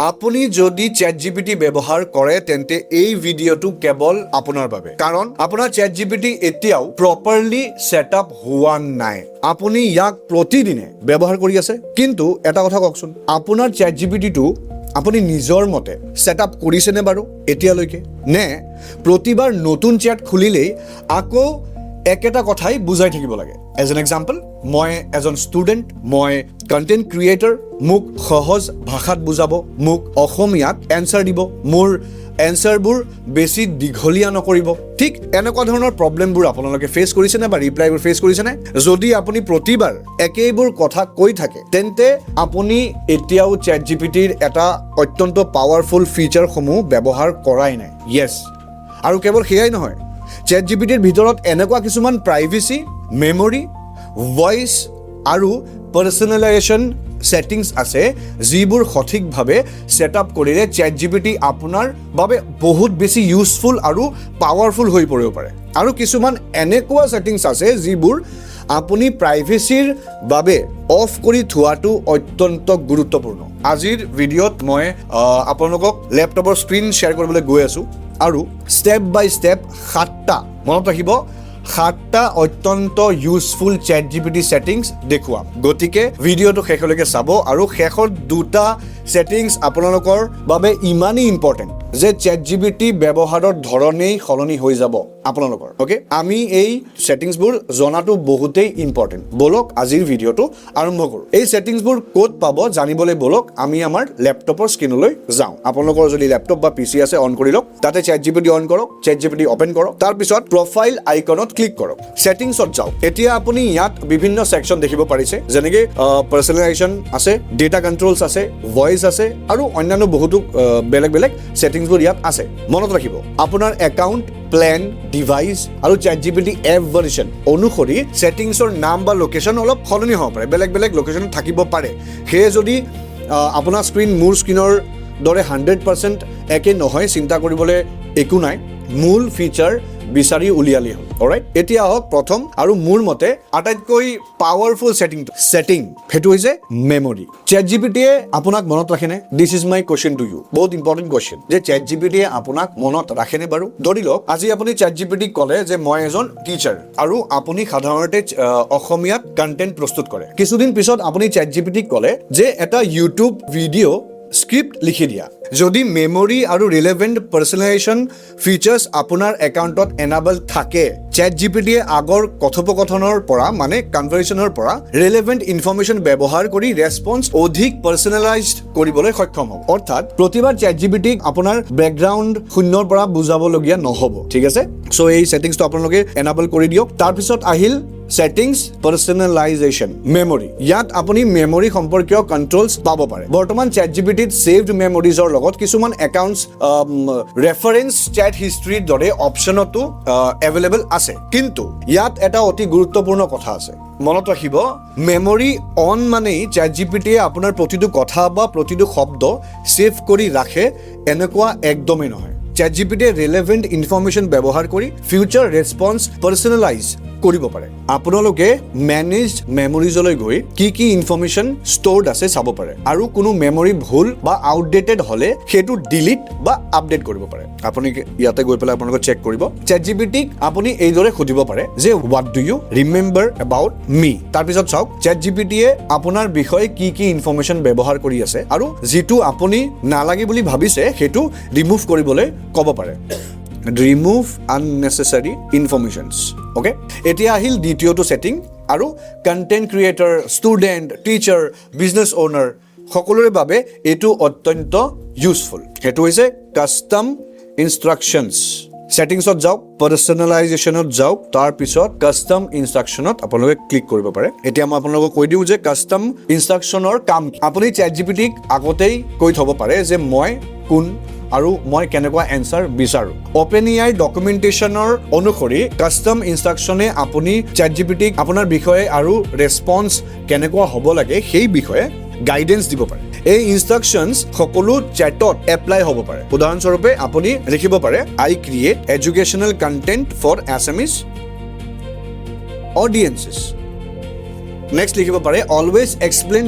আপুনি যদি ChatGPT ব্যৱহাৰ কৰে তেন্তে এই ভিডিঅ'টো কেৱল আপোনাৰ বাবে কাৰণ আপোনাৰ ChatGPT এতিয়াও প্ৰপাৰলি সেটআপ হোৱা নাই আপুনি ইয়াক প্ৰতিদিনে ব্যৱহাৰ কৰি আছে কিন্তু এটা কথা কওকচোন আপোনাৰ ChatGPT-টো আপুনি নিজৰ মতে সেটআপ কৰিছেনে বাৰু এতিয়ালৈকে নে প্ৰতিবাৰ নতুন চ্যাট খুলিলেই আকৌ একেটা কথাই বুজাই থাকিব লাগে এজ এন এক্সাম্পল মই এজন ষ্টুডেণ্ট মই কন্টেন্ট ক্ৰিয়েটৰ মোক সহজ ভাষাত বুজাব মোক অসমীয়াত এনসাৰ দিব মোৰ এনসাৰবোৰ বেছি দীঘলীয়া নকৰিব ঠিক এনেকুৱা ধৰণৰ প্ৰবলেমবোৰ আপোনালোকে ফেচ কৰিছেনে বা ৰিপ্লাইবোৰ ফেচ কৰিছেনে যদি আপুনি প্ৰতিবাৰ একেইবোৰ কথা কৈ থাকে তেন্তে আপুনি এতিয়াও ChatGPT-ৰ এটা অত্যন্ত পাৱাৰফুল ফিচাৰসমূহ ব্যৱহাৰ কৰাই নাই ইয়েছ আৰু কেৱল সেয়াই নহয় ChatGPT-ৰ ভিতৰত এনেকুৱা কিছুমান প্ৰাইভেচি মেমৰি ভয়েস আৰু পাৰ্সোনালাইজেশন সেটিংস আছে যিবোৰ সঠিকভাৱে সেটআপ কৰিলে ChatGPT আপোনাৰ বাবে বহুত বেছি ইউজফুল আৰু পাৱাৰফুল হৈ পৰিব পাৰে আৰু কিছুমান এনেকুৱা সেটিংস আছে যিবোৰ আপুনি প্ৰাইভেচিৰ বাবে অফ কৰি থোৱাটো অত্যন্ত গুৰুত্বপূৰ্ণ আজিৰ ভিডিঅ'ত মই আপোনালোকক ল্যাপটপৰ স্ক্ৰীন শেয়াৰ কৰিবলৈ গৈ আছো আৰু স্টেপ বাই স্টেপ 7টা মনত ৰাখিব 7টা অত্যন্ত ইউজফুল ChatGPT সেটিংস দেখুৱাম গতিকে ভিডিঅ'টো শেষলৈকে চাব আৰু শেষত দুটা সেটিংস আপোনালোকৰ বাবে ইমানেই ইম্পৰ্টেন্ট যে ChatGPT ব্যৱহাৰৰ ধৰণেই সলনি হৈ যাব আপোনালোকৰ ওকে আমি এই সেটিংসবোৰ জনাটো বহুতেই ইম্পৰ্টেন্ট বলক আজিৰ ভিডিঅ'টো আৰম্ভ কৰো এই সেটিংসবোৰ ক'ত পাব জানিবলৈ বলক আমি আমাৰ ল্যাপটপৰ স্ক্ৰীনলৈ যাওঁ আপোনালোকৰ যদি ল্যাপটপ বা পিসি আছে অন কৰি লওক তাতে ChatGPT অন কৰক ChatGPT ওপেন কৰক তাৰ পিছত প্ৰফাইল আইকনত ক্লিক কৰক সেটিংসত যাওক এতিয়া আপুনি ইয়াত বিভিন্ন সেকশন দেখিব পাৰিছে যেনেকৈ পাৰ্সোনালাইজেশন আছে ডেটা কন্ট্ৰোলস আছে ভয়েস আছে আৰু অন্যান্য বহুতো বেলেগ বেলেগ সেটিংসবোৰ ইয়াত আছে মনত ৰাখিব আপোনাৰ একাউন্ট প্ল্যান ডিভাইস আৰু ChatGPT এপ ভাৰ্জন অনুসৰি সেটিংসৰ নাম বা লোকেশন অলপ সলনি হ'ব পাৰে বেলেগ বেলেগ লোকেশন থাকিব পাৰে হে যদি আপোনাৰ স্ক্ৰীন মোৰ স্ক্ৰীনৰ দৰে 100% একে নহয় চিন্তা কৰিবলৈ একো নাই মূল ফিচাৰ বিচাৰি উলিয়ালি হ'ল অলৰাইট এতিয়া হওক প্ৰথম আৰু মোৰ মতে আটাইতকৈ পাৱাৰফুল সেটিং হেতু হৈছে মেমৰি ChatGPT-এ আপোনাক মনত ৰাখেনে this is my question to you বহুত ইম্পৰ্টেন্ট কোৱেশ্চন যে ChatGPT-এ আপোনাক মনত ৰাখেনে বাৰু ধৰি লওক আজি আপুনি ChatGPT-ক ক'লে যে মই এজন টিচাৰ আৰু আপুনি সাধাৰণতে অসমীয়াত কন্টেন্ট প্ৰস্তুত কৰে কিছুদিন পিছত আপুনি ChatGPT-ক ক'লে যে এটা ইউটিউব ভিডিঅ' স্ক্ৰিপ্ট লিখি দিয়া যদি মেমৰি আৰু ৰিলেভেন্ট পাৰ্সোনালাইজেশন ফিচাৰ্স আপোনাৰ একাউন্টত এনাবল থাকে ChatGPT-এ আগৰ কথোপকথনৰ পৰা মানে কনভাৰচেচনৰ পৰা ৰিলেভেন্ট ইনফৰমেশন ব্যৱহাৰ কৰি ৰেসপন্স অধিক পাৰ্সোনালাইজড কৰিবলৈ সক্ষম হ'ব অৰ্থাৎ প্ৰতিবাৰ ChatGPT-ক আপোনাৰ ব্যাকগ্ৰাউণ্ড শূন্যৰ পৰা বুজাবলগীয়া নহব ঠিক আছে সো এই সেটিংসটো আপোনালোকে এনাবল কৰি দিয়ক তাৰ পিছত আহিল সেটিংস পাৰ্সোনালাইজেশন মেমৰি ইয়াত আপুনি মেমৰি সম্পৰ্কীয় কন্ট্ৰোলস পাব পাৰে বৰ্তমান ChatGPT-ত সেভড মেমৰিজৰ লগত কিছুমান একাউন্টস ৰেফাৰেন্স চ্যাট হিষ্ট্ৰীৰ দৰে অপচনটো এভেইলেবল আছে কিন্তু ইয়াত এটা অতি গুৰুত্বপূৰ্ণ কথা আছে মনত ৰাখিব মেমৰি অন মানেই ChatGPT-এ আপোনাৰ প্ৰতিটো কথা বা প্ৰতিটো শব্দ সেভ কৰি ৰাখে এনেকুৱা একদমেই নহয় ChatGPT-এ ৰিলেভেন্ট ইনফৰমেশন ব্যৱহাৰ কৰি ফিউচাৰ ৰেসপন্স পাৰ্সোনালাইজ কৰিব পাৰে আপোনালোকে মেনেজড মেমৰিজলৈ গৈ কি ইনফৰমেশন ষ্টৰড আছে চাব পাৰে আৰু কোনো মেমৰি ভুল বা আউটডেটেড হলে হেতু ডিলিট বা আপডেট কৰিব পাৰে আপুনি ইয়াতে গৈ পেলাই আপোনালোকে চেক কৰিব ChatGPT-ক আপুনি এইদৰে খুদিব পাৰে যে what do you remember about me তাৰ পিছত চাওক ChatGPT-এ আপোনাৰ বিষয়ে কি ইনফৰমেশন ব্যৱহাৰ কৰি আছে আৰু যেটো আপুনি নালাগে বুলি ভাবিছে হেতু ৰিমুভ কৰিবলৈ ক'ব পাৰে ৰিমুভ আননেসেসাৰী ইনফৰমেশনস ওকে এতিয়া আহিল দ্বিতীয়টো সেটিং আৰু content creator student teacher business owner সকলোৰে বাবে এটো অত্যন্ত ইউজফুল হেতু হৈছে কাস্টম ইনস্ট্ৰাকশনস সেটিংসত যাওক পাৰ্সোনালাইজেশনত যাওক তাৰ পিছত কাস্টম ইনস্ট্ৰাকশনত আপোনালোকে ক্লিক কৰিব পাৰে এতিয়া মই আপোনালোকক কৈ দিও যে কাস্টম ইনস্ট্ৰাকশনৰ কাম আপুনি ChatGPT-ক আগতেই কৈ থব পাৰে যে মই কোন আৰু মই কেনেকুৱা এনসাৰ বিচাৰো OpenAI ডকুমেন্টেশনৰ অনুসৰি কাস্টম ইনস্ট্ৰাকশনে আপুনি ChatGPT-ক আপোনাৰ বিষয়ে আৰু ৰেসপন্স কেনেকুৱা হ'ব লাগে সেই বিষয়ে গাইডেন্স দিব পাৰে এই ইনস্ট্ৰাকশনস সকলো চ্যাটত এপ্লাই হ'ব পাৰে উদাহৰণস্বৰূপে আপুনি লিখিব পাৰে I create educational content for SMEs audiences next লিখিব পাৰে always explain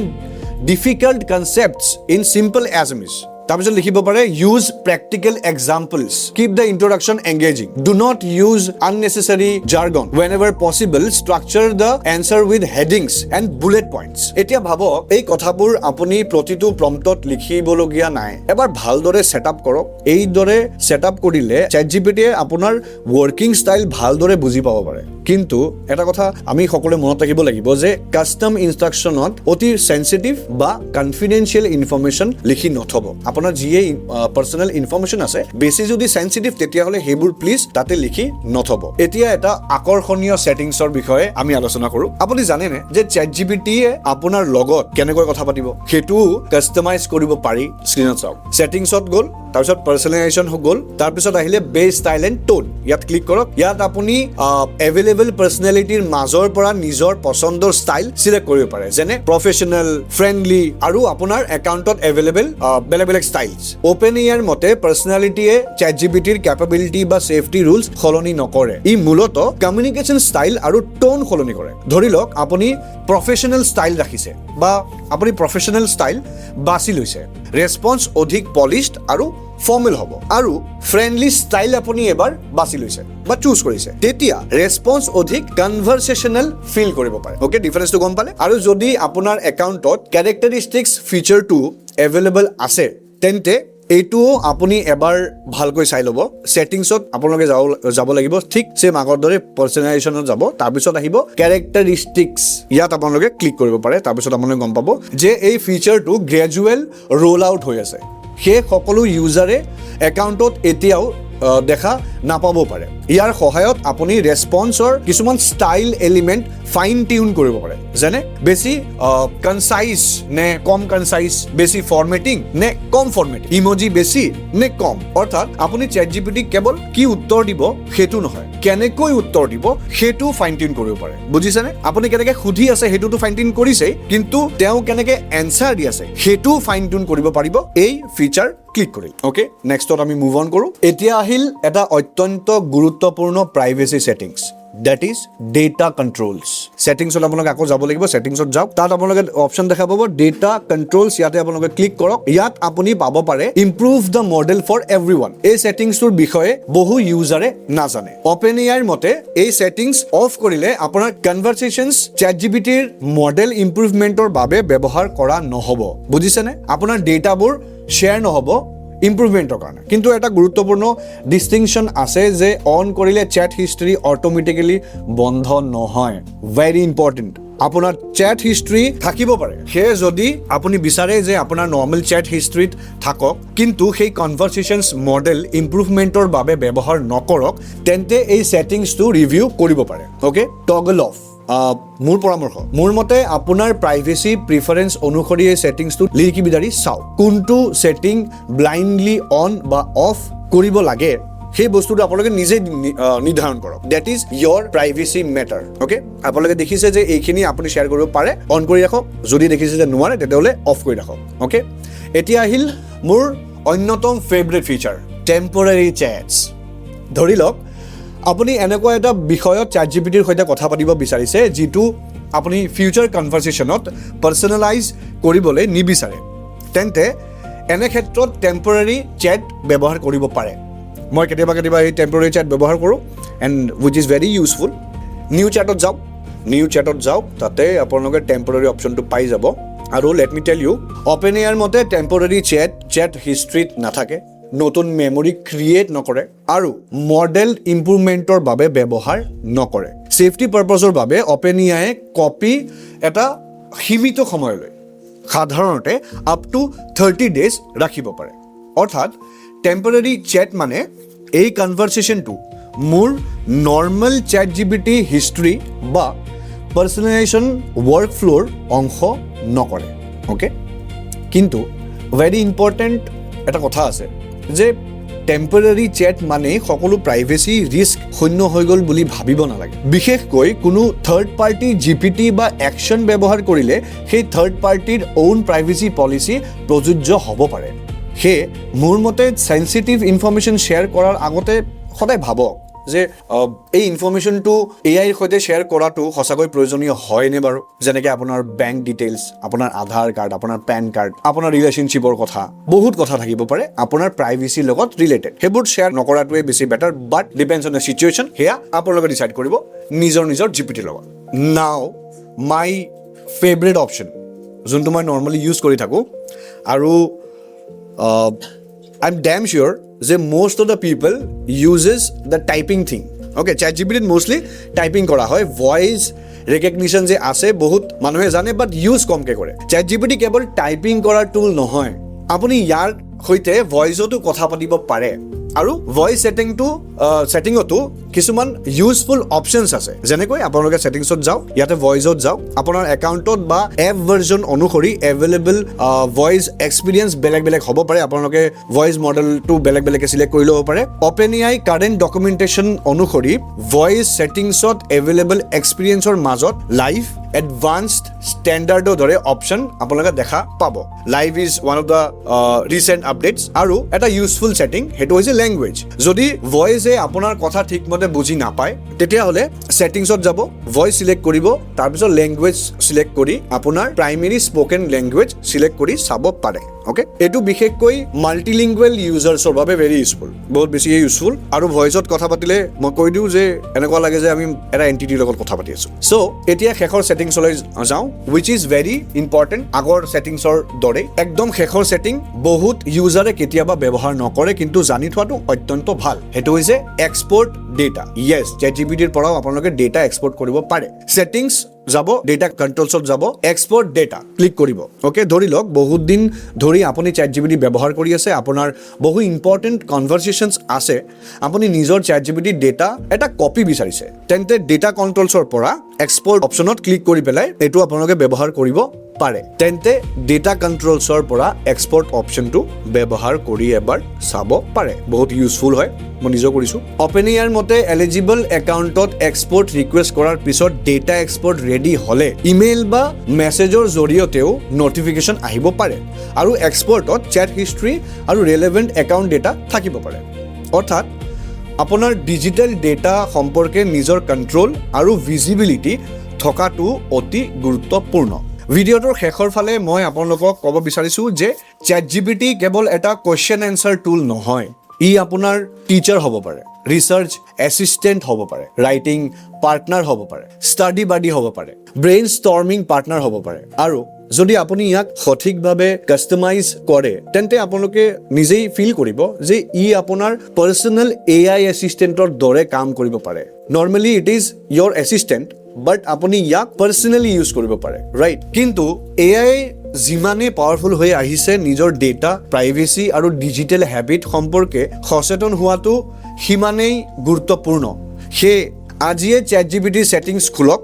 difficult concepts in simple SMEs তাৰপিছত লিখিব পাৰে use practical examples, keep the introduction engaging, do not use unnecessary jargon, whenever possible structure the answer with headings and bullet points. এতিয়া ভাবক এই কথাবোৰ আপুনি প্ৰতিটো প্ৰম্পটত লিখিবলগীয়া নাই, এবাৰ ভালদৰে সেটআপ কৰক। এইদৰে সেটআপ কৰিলে ChatGPT-এ আপোনাৰ ৱৰ্কিং ষ্টাইল ভালদৰে বুজি পাব পাৰে। কিন্তু এটা কথা আমি সকলোৱে মনত ৰাখিব লাগিব যে কাষ্টম ইনষ্ট্ৰাকশ্যনত অতি সেনচিটিভ বা কনফিডেন্সিয়েল ইনফৰমেশ্যন লিখি নথব। আপোনাৰ যিয়ে পাৰ্চনেল ইনফৰমেশ্যন আছে বেছি যদি সেনচিটিভ তেতিয়াহ'লে সেইবোৰ প্লিজ তাতে লিখি নথব। এতিয়া এটা আকৰ্ষণীয় সেটিংছৰ বিষয়ে আমি আলোচনা কৰোঁ। আপুনি জানেনে যে ChatGPT-এ আপোনাৰ লগত কেনেকৈ কথা পাতিব সেইটো কাষ্টমাইজ কৰিব পাৰি। স্ক্ৰীনত চাওক, সেটিংছত গ'ল, তাৰপিছত পাৰ্চনেলাইজেশ্যন গ'ল, তাৰপিছত আহিলে বেছ ষ্টাইল এণ্ড টোন। ইয়াত ক্লিক কৰক। ইয়াত আপুনি এভেইলেবল পাৰ্চনেলিটিৰ মাজৰ পৰা নিজৰ পছন্দৰ ষ্টাইল চিলেক্ট কৰিব পাৰে, যেনে প্ৰফেশ্যনেল, ফ্ৰেণ্ডলি আৰু আপোনাৰ একাউণ্টত এভেইলেবল বেলেগ বেলেগ ষ্টাইলছ। OpenAIৰ মতে পাৰ্চনেলিটিয়ে ChatGPT-ৰ কেপাবিলিটি বা সেফটি ৰুলছ সলনি নকৰে। ই মূলত কমিউনিকেশ্যন ষ্টাইল আৰু টোন সলনি কৰে। ধৰি লওক আপুনি প্ৰফেশ্যনেল ষ্টাইল ৰাখিছে বা আপুনি প্ৰফেশ্যনেল ষ্টাইল বাছি লৈছে, ৰেছপন্স অধিক পলিশ্ড আৰু ফৰ্মেল হ'ব, আৰু ফ্ৰেণ্ডলি ষ্টাইল আপুনি এবাৰ বাছি লৈছে বা চুজ কৰিছে, তেতিয়া ৰেছপন্স অধিক কনভাৰচেশ্যনেল ফিল কৰিব পাৰে। অ'কে, ডিফাৰেন্সটো গম পালে? আৰু যদি আপোনাৰ একাউণ্টত কেৰেক্টাৰিষ্টিক্স ফিচাৰটো এভেইলেবল আছে তেন্তে এইটোও আপুনি এবাৰ ভালকৈ চাই ল'ব। সেটিংছত আপোনালোকে যাব লাগিব, ঠিক চেম আগৰ দৰে পাৰ্চনেলাইজেশ্যনত যাব, তাৰপিছত আহিব কেৰেক্টাৰিষ্টিক্স। ইয়াত আপোনালোকে ক্লিক কৰিব পাৰে। তাৰপিছত আপোনালোকে গম পাব যে এই ফিচাৰটো গ্ৰেজুৱেল ৰোল আউট হৈ আছে। সেই সকলো ইউজাৰে একাউণ্টত এতিয়াও দেখা নাপাব পাৰে। ইয়াৰ সহায়ত আপুনি ৰেছপন্সৰ কিছুমান ষ্টাইল এলিমেণ্ট ফাইন টিউন কৰিব পাৰে, যেনে বেছি কনচাইজ নে কম কনচাইজ, বেছি ফৰ্মেটিং নে কম ফৰ্মেটিং, ইমজি বেছি নে কম। অৰ্থাৎ আপুনি ChatGPT-ক কেৱল কি উত্তৰ দিব সেইটো নহয়, কেনেকৈ উত্তৰ দিব সেইটো ফাইন টিউন কৰিব পাৰে। বুজিছেনে? আপুনি কেনেকৈ সুধি আছে সেইটোতো ফাইন টিউন কৰিছেই, কিন্তু তেওঁ কেনেকৈ এনচাৰ দি আছে সেইটোও ফাইন টিউন কৰিব পাৰিব এই ফিচাৰ ক্লিক কৰিল। অ'কে, নেক্সটত আমি মুভ অন কৰোঁ। এতিয়া আহিল এটা অত্যন্ত গুৰুত্বপূৰ্ণ privacy settings, that is data controls. ছেটিংছত আপোনালোকে আকৌ যাব লাগিব। ছেটিংছত যাওক, তাত আপোনালোকে অপশ্যন দেখা পাব ডেটা কণ্ট্ৰলছ। ইয়াতে আপোনালোকে ক্লিক কৰক। ইয়াত আপুনি পাব পাৰে improve the model for everyone. এই ছেটিংছটোৰ বিষয়ে বহু ইউজাৰে নাজানে। OpenAIৰ মতে এই ছেটিংছ অফ কৰিলে আপোনাৰ কনভাৰচেশ্যনছ ChatGPT-ৰ মডেল ইম্প্ৰুভমেণ্টৰ বাবে ব্যৱহাৰ কৰা নহ'ব। বুজিছেনে? আপোনাৰ ডেটাবোৰ শ্বেয়াৰ নহ'ব ইম্প্ৰুভমেণ্টৰ কাৰণে। কিন্তু এটা গুৰুত্বপূৰ্ণ ডিষ্টিংশ্যন আছে যে অন কৰিলে চেট হিষ্ট্ৰী অট'মেটিকেলি বন্ধ নহয়। Very important. আপোনাৰ চেট হিষ্ট্ৰী থাকিব পাৰে, সেয়ে যদি আপুনি বিচাৰে যে আপোনাৰ নৰ্মেল চেট হিষ্ট্ৰীত থাকক কিন্তু সেই কনভাৰচেশ্যনছ মডেল ইম্প্ৰুভমেণ্টৰ বাবে ব্যৱহাৰ নকৰক, তেন্তে এই ছেটিংছটো ৰিভিউ কৰিব পাৰে। Okay, toggle of. মোৰ পৰামৰ্শ, মোৰ মতে আপোনাৰ প্ৰাইভেচি প্ৰিফাৰেঞ্চ অনুসৰি এই ছেটিংছটো লিখি বিচাৰি চাওক। কোনটো ছেটিং ব্লাইণ্ডলি অন বা অফ কৰিব লাগে সেই বস্তুটো আপোনালোকে নিজে নিৰ্ধাৰণ কৰক। That is your privacy matter. Okay, আপোনালোকে দেখিছে যে এইখিনি আপুনি শ্বেয়াৰ কৰিব পাৰে, অন কৰি ৰাখক। যদি দেখিছে যে নোৱাৰে তেতিয়াহ'লে অফ কৰি ৰাখক। অ'কে, এতিয়া আহিল মোৰ অন্যতম ফেভৰেট ফিচাৰ, টেম্পৰাৰী চেটছ। ধৰি লওক আপুনি এনেকুৱা এটা বিষয়ত ChatGPT-ৰ সৈতে কথা পাতিব বিচাৰিছে যিটো আপুনি ফিউচাৰ কনভাৰচেশ্যনত পাৰ্চনেলাইজ কৰিবলৈ নিবিচাৰে, তেন্তে এনে ক্ষেত্ৰত টেম্পৰাৰী চেট ব্যৱহাৰ কৰিব পাৰে। মই কেতিয়াবা এই টেম্পৰাৰী চেট ব্যৱহাৰ কৰোঁ and which is very useful. New চেটত যাওক, তাতে আপোনালোকে টেম্পৰাৰী অপশ্যনটো পাই যাব। আৰু লেট মি টেল ইউ, OpenAIৰ মতে টেম্পৰাৰী চেট হিষ্ট্ৰীত নাথাকে, নতুন মেমৰি ক্ৰিয়েট নকৰে আৰু মডেল ইম্প্ৰুভমেণ্টৰ বাবে ব্যৱহাৰ নকৰে। ছেফটি পাৰ্পাছৰ বাবে OpenAI কপি এটা সীমিত সময়লৈ, সাধাৰণতে আপ টু 30 days ৰাখিব পাৰে। অৰ্থাৎ টেম্পৰাৰী চেট মানে এই কনভাৰচেশ্যনটো মোৰ নৰ্মেল ChatGPT হিষ্ট্ৰী বা পাৰ্চনেলাইজেশ্যন ৱৰ্কফ্ল'ৰ অংশ নকৰে। অ'কে, কিন্তু ভেৰি ইম্পৰ্টেণ্ট এটা কথা আছে যে টেম্পৰাৰী চেট মানে সকলো প্ৰাইভেচি ৰিস্ক শূন্য হৈ গ'ল বুলি ভাবিব নালাগে। বিশেষকৈ কোনো থাৰ্ড পাৰ্টি GPT বা একশ্যন ব্যৱহাৰ কৰিলে সেই থাৰ্ড পাৰ্টিৰ অউন প্ৰাইভেচি পলিচি প্ৰযোজ্য হ'ব পাৰে। সেয়ে মোৰ মতে চেনচিটিভ ইনফৰমেশ্যন শ্বেয়াৰ কৰাৰ আগতে সদায় ভাবক যে এই ইনফৰমেশ্যনটো এআইৰ সৈতে শ্বেয়াৰ কৰাটো সঁচাকৈ প্ৰয়োজনীয় হয়নে বাৰু যেনেকৈ আপোনাৰ বেংক ডিটেইলছ আপোনাৰ আধাৰ কাৰ্ড আপোনাৰ পেন কাৰ্ড আপোনাৰ ৰিলেশ্যনশ্বিপৰ কথা বহুত কথা থাকিব পাৰে আপোনাৰ প্ৰাইভেচিৰ লগত ৰিলেটেড সেইবোৰ শ্বেয়াৰ নকৰাটোৱে বেছি better but depends on the situation সেয়া আপোনালোকে ডিচাইড কৰিব নিজৰ জিপিটিৰ লগত নাও মাই ফেভৰেট অপশ্যন যোনটো মই নৰ্মেলি ইউজ কৰি থাকোঁ আৰু আই এম ডেম চিয়'ৰ যে most of the people uses the typing thing. Okay, ChatGPT mostly typing কৰা হয় voice recognition যে আছে বহুত মানুহে জানে বাট ইউজ কমকে কৰে ChatGPT কেৱল টাইপিং কৰাৰ টুল নহয় আপুনি ইয়াৰ সৈতে ভইচতো কথা পাতিব পাৰে আৰু ভইচ সেটিংতো কিছুমান ইউজফুল অপশনছ আছে যেনেকৈ আপোনালোকে সেটিংছত যাওক ইয়াতে ভইচত যাওক আপোনাৰ একাউণ্টত বা এপ ভাৰ্জন অনুসৰি এভেইলেবল ভইচ এক্সপিৰিয়েঞ্চ বেলেগ হ'ব পাৰে আপোনালোকে ভইচ মডেলটো বেলেগ সিলেক্ট কৰি ল'ব পাৰে OpenAI কাৰেণ্ট ডকুমেণ্টেশ্যন অনুসৰি ভইচ সেটিংছত এভেইলেবল এক্সপিৰিয়েঞ্চৰ মাজত লাইভ এডভান্সড ষ্টেণ্ডাৰ্ডৰ দৰে অপশ্যন আপোনালোকে দেখা পাব live is one of the recent updates আৰু এটা ইউজফুল ছেটিং সেইটো হৈছে লেংগুৱেজ যদি ভইচে আপোনাৰ কথা ঠিকমতে বুজি নাপায় তেতিয়াহ'লে ছেটিংছত যাব ভইচ সিলেক্ট কৰিব তাৰপিছত লেংগুৱেজ সিলেক্ট কৰি আপোনাৰ প্ৰাইমেৰী স্পকেন লেংগুৱেজ সিলেক্ট কৰি চাব পাৰে ওকে এইটো বিশেষকৈ মাল্টিলিংগুৱেল ইউজাৰ্ছৰ বাবে ভেৰি ইউজফুল বহুত বেছি ইউজফুল আৰু ভইচত কথা পাতিলে মই কৈ দিওঁ যে এনেকুৱা লাগে যে আমি এটা এণ্টিটিৰ লগত কথা পাতি আছোঁ চ' এতিয়া শেষৰ ছেটিংছলৈ যাওঁ উইচ ইজ ভেৰি ইম্পৰ্টেণ্ট আগৰ ছেটিংছৰ দৰে একদম শেষৰ ছেটিং বহুত ইউজাৰে কেতিয়াবা ব্যৱহাৰ নকৰে কিন্তু জানি থোৱাটো অত্যন্ত ভাল সেইটো হৈছে এক্সপৰ্ট ডেটা য়েছ ChatGPT-ৰ পৰাও আপোনালোকে ডেটা এক্সপৰ্ট কৰিব পাৰে ছেটিংছ যাব ডেটা কন্ট্ৰলছত যাব এক্সপৰ্ট ডেটা ক্লিক কৰিব ওকে ধৰি লওক বহুত দিন ধৰি আপুনি ChatGPT ব্যৱহাৰ কৰি আছে আপোনাৰ বহু ইম্পৰ্টেণ্ট কনভাৰচেশ্যনছ আছে আপুনি নিজৰ ChatGPT ডেটা এটা কপি বিচাৰিছে তেন্তে ডেটা কন্ট্ৰলছৰ পৰা এক্সপৰ্ট অপশ্যনত ক্লিক কৰি পেলাই এইটো আপোনালোকে ব্যৱহাৰ কৰিব পাৰে তেন্তে ডেটা কন্ট্ৰলছৰ পৰা এক্সপৰ্ট অপশ্যনটো ব্যৱহাৰ কৰি এবাৰ চাব পাৰে বহুত ইউজফুল হয় মই নিজে কৰিছোঁ OpenAIৰ মতে এলিজিবল একাউণ্টত এক্সপৰ্ট ৰিকুৱেষ্ট কৰাৰ পিছত ডেটা এক্সপৰ্ট ৰেডি হ'লে ইমেইল বা মেছেজৰ জৰিয়তেও নটিফিকেশ্যন আহিব পাৰে আৰু এক্সপৰ্টত চেট হিষ্ট্ৰী আৰু ৰেলেভেণ্ট একাউণ্ট ডেটা থাকিব পাৰে অৰ্থাৎ আপোনাৰ ডিজিটেল ডেটা সম্পৰ্কে নিজৰ কণ্ট্ৰল আৰু ভিজিবিলিটি থকাটো অতি গুৰুত্বপূৰ্ণ ভিডিঅ'টোৰ শেষৰ ফালে মই আপোনালোকক ক'ব বিচাৰিছোঁ যে ChatGPT কেৱল এটা কুৱেশ্যন এনচাৰ টুল নহয় ই আপোনাৰ টিচাৰ হ'ব পাৰে ৰিচাৰ্চ এছিষ্টেণ্ট হ'ব পাৰে ৰাইটিং পাৰ্টনাৰ হ'ব পাৰে ষ্টাডি বাডি হ'ব পাৰে ব্ৰেইন ষ্টৰ্মিং পাৰ্টনাৰ হ'ব পাৰে আৰু যদি আপুনি ইয়াক সঠিকভাৱে কাষ্টমাইজ কৰে তেন্তে আপোনালোকে নিজেই ফিল কৰিব যে ই আপোনাৰ পাৰ্চনেল AI এছিষ্টেণ্টৰ দৰে কাম কৰিব পাৰে normally it is your assistant but আপুনি ইয়াক পাৰ্চনেলি ইউজ কৰিব পাৰে ৰাইট কিন্তু AI যিমানে পাৱাৰফুল হৈ আহিছে নিজৰ ডেটা প্ৰাইভেচি আৰু ডিজিটেল হেবিট সম্পৰ্কে সচেতন হোৱাটো সিমানেই গুৰুত্বপূৰ্ণ সেয়ে আজিয়ে ChatGPT ছেটিংছ খোলক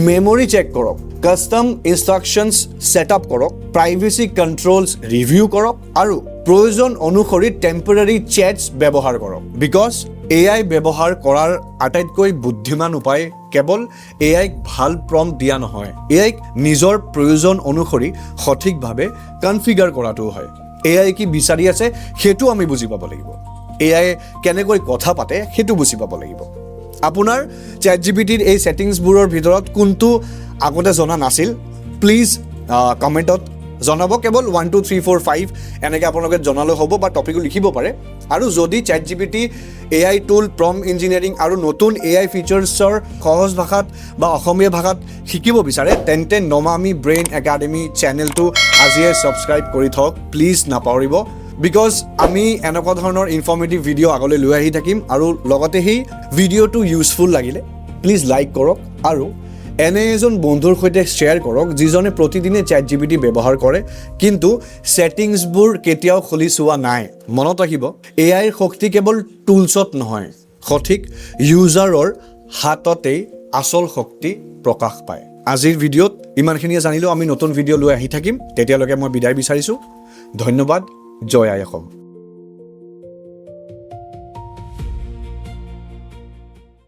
মেমৰি চেক কৰক কাষ্টম ইনষ্ট্ৰাকশ্যনছ ছেটআপ কৰক প্ৰাইভেচি কণ্ট্ৰলছ ৰিভিউ কৰক আৰু প্ৰয়োজন অনুসৰি টেম্পৰাৰী চেটছ ব্যৱহাৰ কৰক বিকজ AI ব্যৱহাৰ কৰাৰ আটাইতকৈ বুদ্ধিমান উপায় কেৱল AIক ভাল প্ৰম্পট দিয়া নহয় AIক নিজৰ প্ৰয়োজন অনুসৰি সঠিকভাৱে কনফিগাৰ কৰাটো হয় AI কি বিচাৰি আছে সেইটো আমি বুজি পাব লাগিব AI কেনেকৈ কথা পাতে সেইটো বুজি পাব লাগিব আপোনাৰ ChatGPT-ৰ এই ছেটিংছবোৰৰ ভিতৰত কোনটো আগতে জনা নাছিল প্লিজ কমেণ্টত জনাব কেৱল 1 2 3 4 5 এনেকৈ আপোনালোকে জনালেও হ'ব বা টপিকো লিখিব পাৰে আৰু যদি ChatGPT AI টুল প্ৰম্পট ইঞ্জিনিয়াৰিং আৰু নতুন AI ফিচাৰ্ছৰ সহজ ভাষাত বা অসমীয়া ভাষাত শিকিব বিচাৰে তেন্তে নমামি ব্ৰেইন একাডেমি চেনেলটো আজিয়ে ছাবস্ক্ৰাইব কৰি থওক প্লিজ নাপাহৰিব বিকজ আমি এনেকুৱা ধৰণৰ ইনফৰ্মেটিভ ভিডিঅ' আগলৈ লৈ আহি থাকিম আৰু লগতে সেই ভিডিঅ'টো ইউজফুল লাগিলে প্লিজ লাইক কৰক আৰু এনে এজন বন্ধুৰ সৈতে শ্বেয়াৰ কৰক যিজনে প্ৰতিদিনে ChatGPT ব্যৱহাৰ কৰে কিন্তু ছেটিংছবোৰ কেতিয়াও খুলি চোৱা নাই মনত ৰাখিব AIৰ শক্তি কেৱল টুলছত নহয় সঠিক ইউজাৰৰ হাততেই আচল শক্তি প্ৰকাশ পায় আজিৰ ভিডিঅ'ত ইমানখিনিয়ে জানিলোঁ আমি নতুন ভিডিঅ' লৈ আহি থাকিম তেতিয়ালৈকে মই বিদায় বিচাৰিছোঁ ধন্যবাদ জয় আই অসম